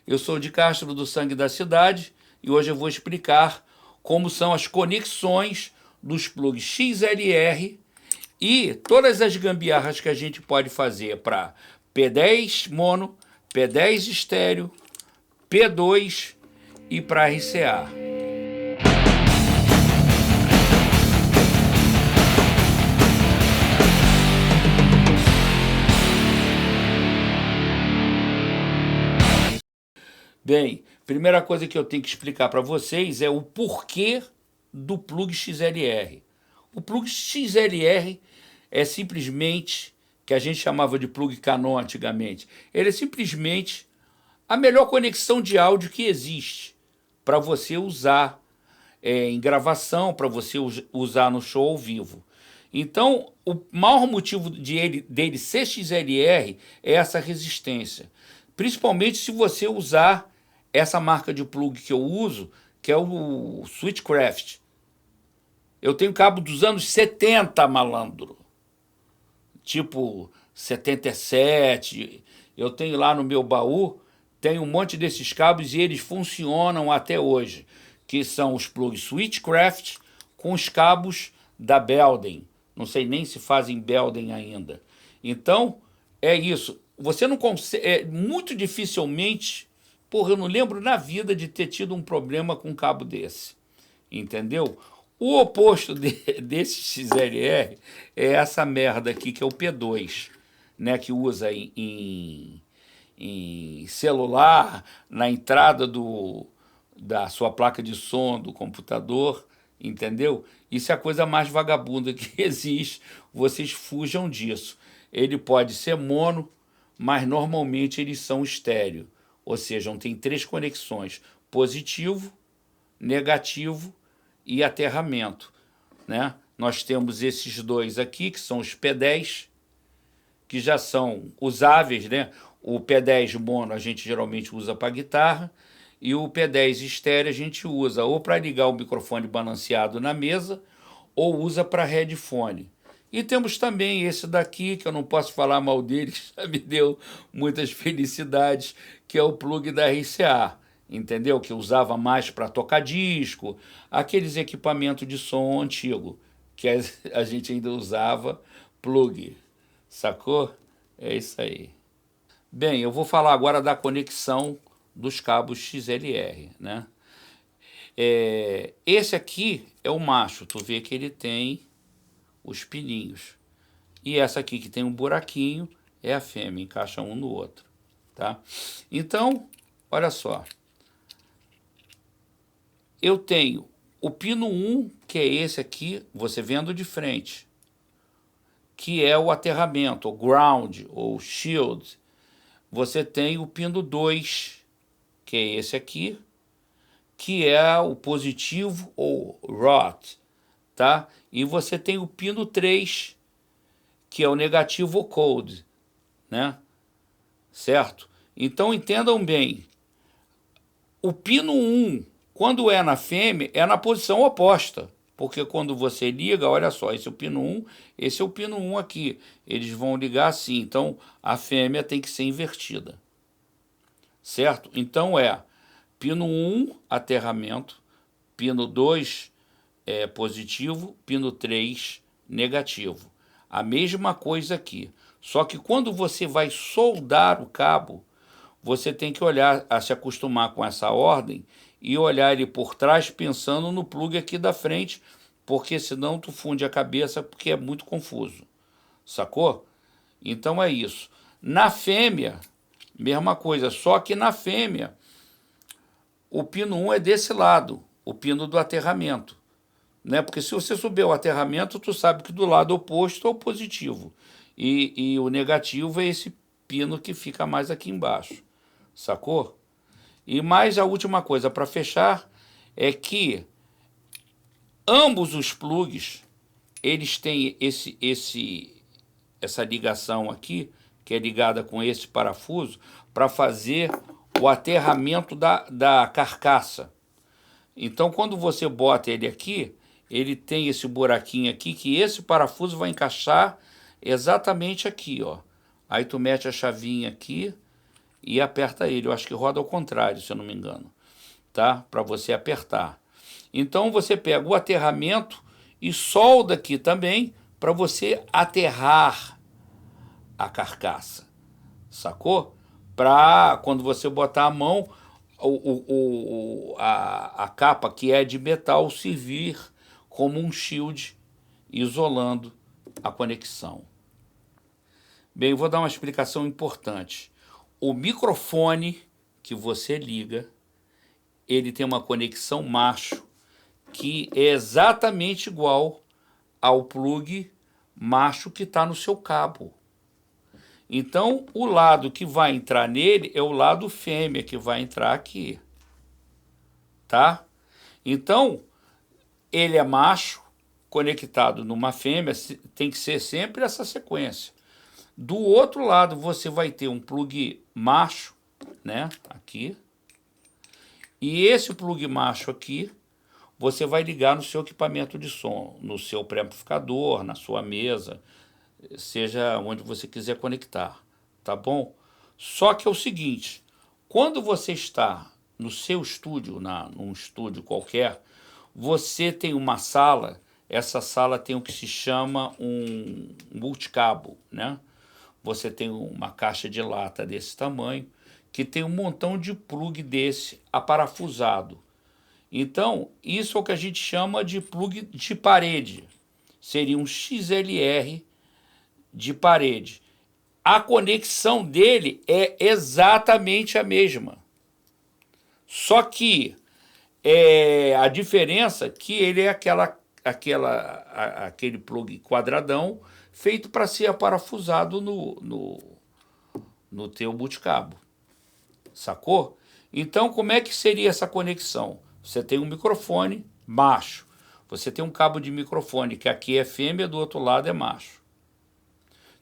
Eu sou de Castro do Sangue da Cidade e hoje eu vou explicar como são as conexões dos plugs XLR e todas as gambiarras que a gente pode fazer para P10 mono, P10 estéreo, P2 e para RCA. Bem, primeira coisa que eu tenho que explicar para vocês é o porquê do plug XLR. O plug XLR é simplesmente, que a gente chamava de plug Canon antigamente, ele é simplesmente a melhor conexão de áudio que existe para você usar em gravação, para você usar no show ao vivo. Então, o maior motivo dele ser XLR é essa resistência. Principalmente se você usar essa marca de plug que eu uso, que é o Switchcraft. Eu tenho cabo dos anos 70, malandro. Tipo 77. Eu tenho lá no meu baú, tem um monte desses cabos e eles funcionam até hoje. Que são os plugs Switchcraft com os cabos da Belden. Não sei nem se fazem Belden ainda. Então, é isso. Você não consegue... muito dificilmente... Porra, eu não lembro na vida de ter tido um problema com um cabo desse. Entendeu? O oposto desse XLR é essa merda aqui, que é o P2, né, que usa em celular, na entrada da sua placa de som do computador, entendeu? Isso é a coisa mais vagabunda que existe, vocês fujam disso. Ele pode ser mono, mas normalmente eles são estéreo. Ou seja, tem 3 conexões, positivo, negativo e aterramento, né? Nós temos esses dois aqui, que são os P10, que já são usáveis, né? O P10 mono a gente geralmente usa para guitarra, e o P10 estéreo a gente usa ou para ligar o microfone balanceado na mesa, ou usa para headphone. E temos também esse daqui, que eu não posso falar mal dele, que já me deu muitas felicidades, que é o plug da RCA, entendeu? Que eu usava mais para tocar disco, aqueles equipamentos de som antigo, que a gente ainda usava plug, sacou? É isso aí. Bem, eu vou falar agora da conexão dos cabos XLR, né? Esse aqui é o macho, tu vê que ele tem os pininhos. E essa aqui que tem um buraquinho é a fêmea, encaixa um no outro, tá? Então, olha só. Eu tenho o pino 1, que é esse aqui, você vendo de frente, que é o aterramento, o ground, ou shield. Você tem o pino 2, que é esse aqui, que é o positivo, ou rot, tá? E você tem o pino 3, que é o negativo ou cold, né? Certo? Então entendam bem, o pino 1, quando é na fêmea, é na posição oposta, porque quando você liga, olha só, esse é o pino 1, esse é o pino 1 aqui, eles vão ligar assim, então a fêmea tem que ser invertida, certo? Então pino 1, aterramento, pino 2, positivo, pino 3, negativo. A mesma coisa aqui. Só que quando você vai soldar o cabo, você tem que olhar, a se acostumar com essa ordem e olhar ele por trás pensando no plug aqui da frente, porque senão tu funde a cabeça porque é muito confuso. Sacou? Então é isso. Na fêmea, mesma coisa, só que na fêmea o pino 1 é desse lado, o pino do aterramento. Né? Porque se você subir o aterramento, tu sabe que do lado oposto é o positivo. E o negativo é esse pino que fica mais aqui embaixo. Sacou? E mais a última coisa para fechar é que ambos os plugs, eles têm essa ligação aqui, que é ligada com esse parafuso, para fazer o aterramento da carcaça. Então, quando você bota ele aqui, ele tem esse buraquinho aqui, que esse parafuso vai encaixar exatamente aqui, ó. Aí tu mete a chavinha aqui e aperta ele. Eu acho que roda ao contrário, se eu não me engano, tá? Para você apertar. Então você pega o aterramento e solda aqui também para você aterrar a carcaça, sacou? Para quando você botar a mão, a capa que é de metal servir como um shield, isolando a conexão. Bem, eu vou dar uma explicação importante. O microfone que você liga, ele tem uma conexão macho que é exatamente igual ao plug macho que está no seu cabo. Então, o lado que vai entrar nele é o lado fêmea que vai entrar aqui, tá? Então, ele é macho conectado numa fêmea, tem que ser sempre essa sequência. Do outro lado, você vai ter um plug macho, né, aqui. E esse plug macho aqui, você vai ligar no seu equipamento de som, no seu pré-amplificador, na sua mesa, seja onde você quiser conectar, tá bom? Só que é o seguinte, quando você está no seu estúdio, num estúdio qualquer, você tem uma sala, essa sala tem o que se chama um multicabo, né? Você tem uma caixa de lata desse tamanho, que tem um montão de plug desse aparafusado. Então, isso é o que a gente chama de plug de parede. Seria um XLR de parede. A conexão dele é exatamente a mesma. Só que a diferença é que ele é aquele plug quadradão feito para ser aparafusado no teu multicabo. Sacou? Então, como é que seria essa conexão? Você tem um microfone macho. Você tem um cabo de microfone, que aqui é fêmea, do outro lado é macho.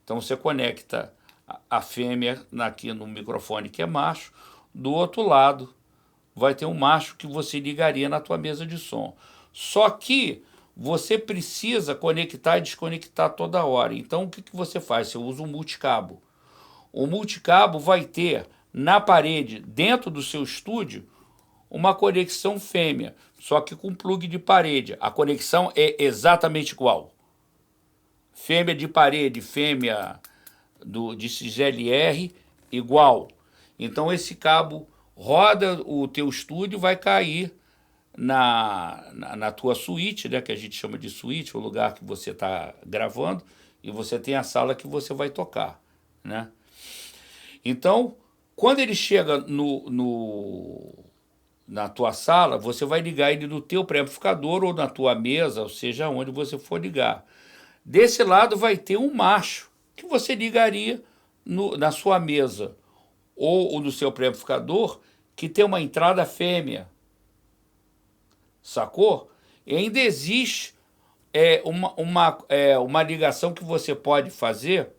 Então, você conecta a fêmea aqui no microfone, que é macho. Do outro lado, vai ter um macho que você ligaria na tua mesa de som. Só que você precisa conectar e desconectar toda hora. Então, o que você faz? Você usa um multicabo. O multicabo vai ter na parede, dentro do seu estúdio, uma conexão fêmea, só que com plug de parede. A conexão é exatamente igual. Fêmea de parede, fêmea de XLR, igual. Então esse cabo roda o teu estúdio, vai cair na tua suíte, né, que a gente chama de suíte, o lugar que você está gravando, e você tem a sala que você vai tocar, né? Então, quando ele chega na tua sala, você vai ligar ele no teu pré-amplificador ou na tua mesa, ou seja, onde você for ligar. Desse lado vai ter um macho, que você ligaria na sua mesa ou no seu pré-amplificador, que tem uma entrada fêmea. Sacou? E ainda existe uma ligação que você pode fazer,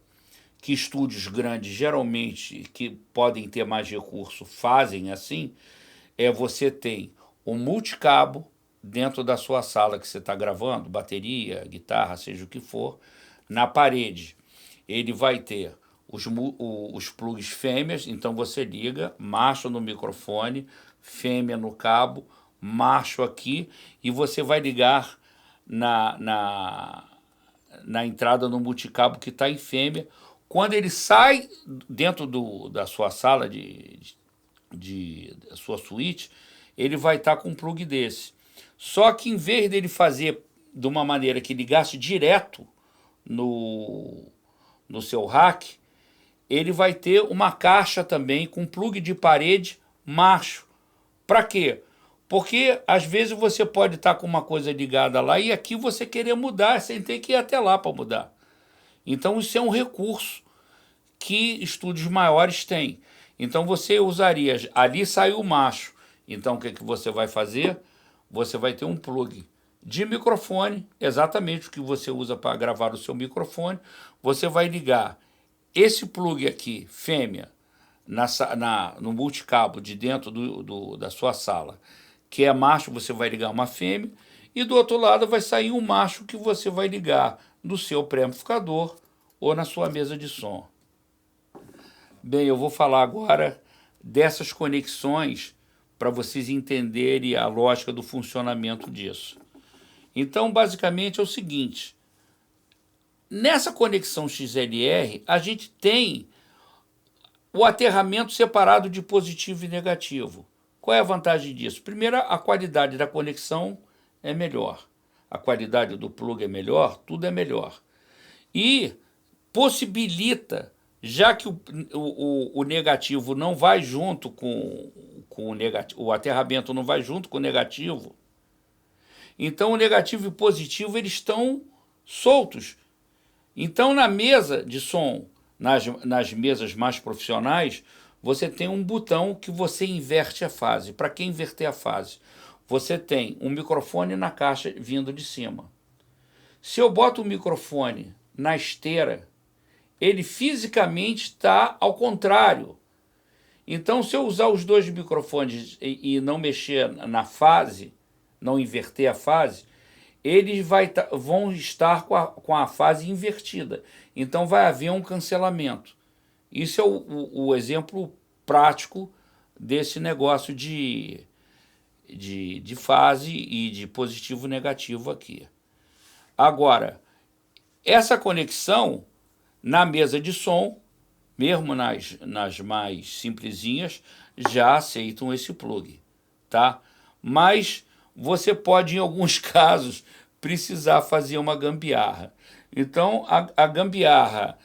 que estúdios grandes, geralmente, que podem ter mais recurso, fazem assim, você tem um multicabo dentro da sua sala que você está gravando, bateria, guitarra, seja o que for, na parede. Ele vai ter os plugs fêmeas, então você liga, macho no microfone, fêmea no cabo, macho aqui, e você vai ligar na entrada no multicabo que está em fêmea. Quando ele sai dentro da sua sala, da sua suíte, ele vai estar com um plug desse. Só que em vez dele fazer de uma maneira que ligasse direto no seu rack, ele vai ter uma caixa também com plug de parede macho. Para quê? Porque às vezes você pode estar com uma coisa ligada lá e aqui você querer mudar sem ter que ir até lá para mudar. Então isso é um recurso que estúdios maiores têm. Então você usaria, ali saiu o macho. Então o que você vai fazer? Você vai ter um plug de microfone, exatamente o que você usa para gravar o seu microfone. Você vai ligar esse plug aqui, fêmea, no multicabo de dentro da sua sala, que é macho, você vai ligar uma fêmea, e do outro lado vai sair um macho que você vai ligar no seu pré-amplificador ou na sua mesa de som. Bem, eu vou falar agora dessas conexões para vocês entenderem a lógica do funcionamento disso. Então, basicamente é o seguinte, nessa conexão XLR, a gente tem o aterramento separado de positivo e negativo. Qual é a vantagem disso? Primeiro, a qualidade da conexão é melhor. A qualidade do plug é melhor, tudo é melhor. E possibilita, já que o negativo não vai junto com o negativo, o aterramento não vai junto com o negativo, então o negativo e o positivo eles estão soltos. Então na mesa de som, nas mesas mais profissionais, você tem um botão que você inverte a fase. Para que inverter a fase? Você tem um microfone na caixa vindo de cima. Se eu boto o microfone na esteira, ele fisicamente está ao contrário. Então, se eu usar os dois microfones e não mexer na fase, não inverter a fase, eles vão estar com a fase invertida. Então, vai haver um cancelamento. Isso é o exemplo prático desse negócio de fase e de positivo e negativo aqui. Agora, essa conexão na mesa de som, mesmo nas mais simplesinhas, já aceitam esse plug, tá? Mas você pode, em alguns casos, precisar fazer uma gambiarra. Então, a gambiarra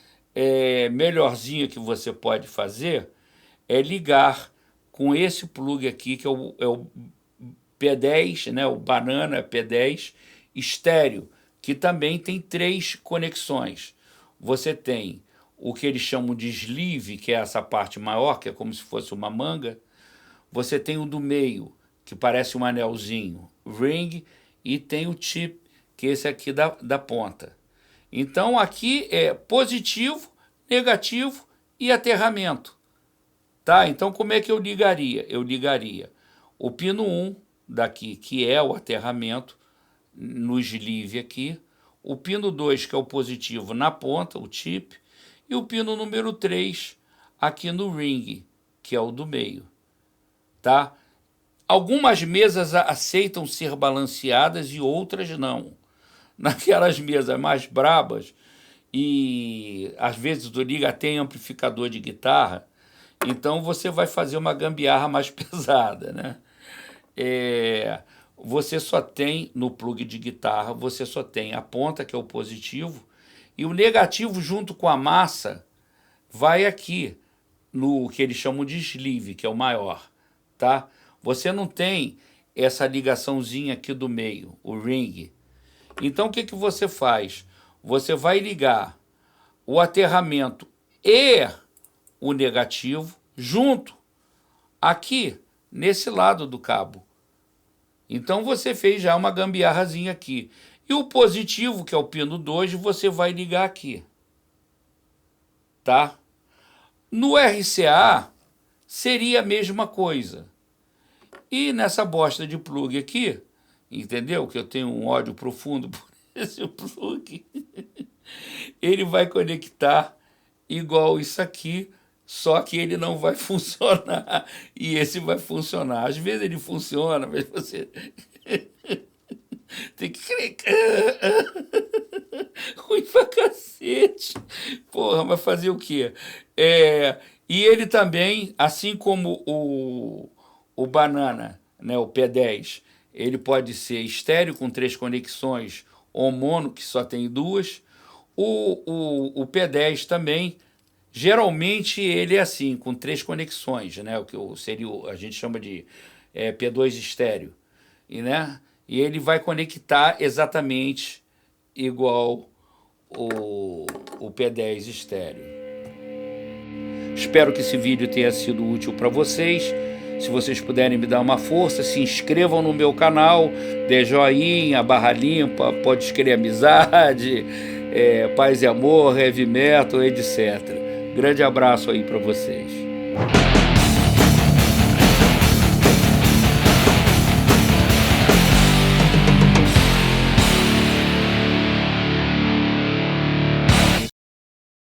melhorzinha que você pode fazer é ligar com esse plug aqui, que é o P10, né, o Banana P10 estéreo, que também tem 3 conexões. Você tem o que eles chamam de sleeve, que é essa parte maior, que é como se fosse uma manga. Você tem o do meio, que parece um anelzinho, ring, e tem o chip, que é esse aqui da ponta. Então aqui é positivo, negativo e aterramento. Tá? Então como é que eu ligaria? Eu ligaria o pino 1 daqui, que é o aterramento, no sleeve aqui, o pino 2, que é o positivo, na ponta, o chip, e o pino número 3 aqui no ring, que é o do meio. Tá? Algumas mesas aceitam ser balanceadas e outras não. Naquelas mesas mais brabas, e às vezes tu liga até em amplificador de guitarra, então você vai fazer uma gambiarra mais pesada, né? Você só tem, no plug de guitarra, você só tem a ponta, que é o positivo, e o negativo junto com a massa vai aqui, no que eles chamam de sleeve, que é o maior, tá? Você não tem essa ligaçãozinha aqui do meio, o ring. Então o que você faz? Você vai ligar o aterramento e o negativo junto aqui, nesse lado do cabo. Então você fez já uma gambiarrazinha aqui. E o positivo, que é o pino 2, você vai ligar aqui. Tá? No RCA seria a mesma coisa. E nessa bosta de plug aqui, entendeu? Que eu tenho um ódio profundo por esse plug. Ele vai conectar igual isso aqui, só que ele não vai funcionar. E esse vai funcionar. Às vezes ele funciona, mas você tem que clicar. Ruim pra cacete. Porra, mas fazer o quê? E ele também, assim como o Banana, né, o P10, ele pode ser estéreo com 3 conexões ou mono, que só tem 2. O P10 também, geralmente ele é assim, com 3 conexões, né, o que a gente chama de P2 estéreo. E ele vai conectar exatamente igual o P10 estéreo. Espero que esse vídeo tenha sido útil para vocês. Se vocês puderem me dar uma força, se inscrevam no meu canal, dê joinha, barra limpa, pode escrever amizade, paz e amor, heavy metal, etc. Grande abraço aí para vocês.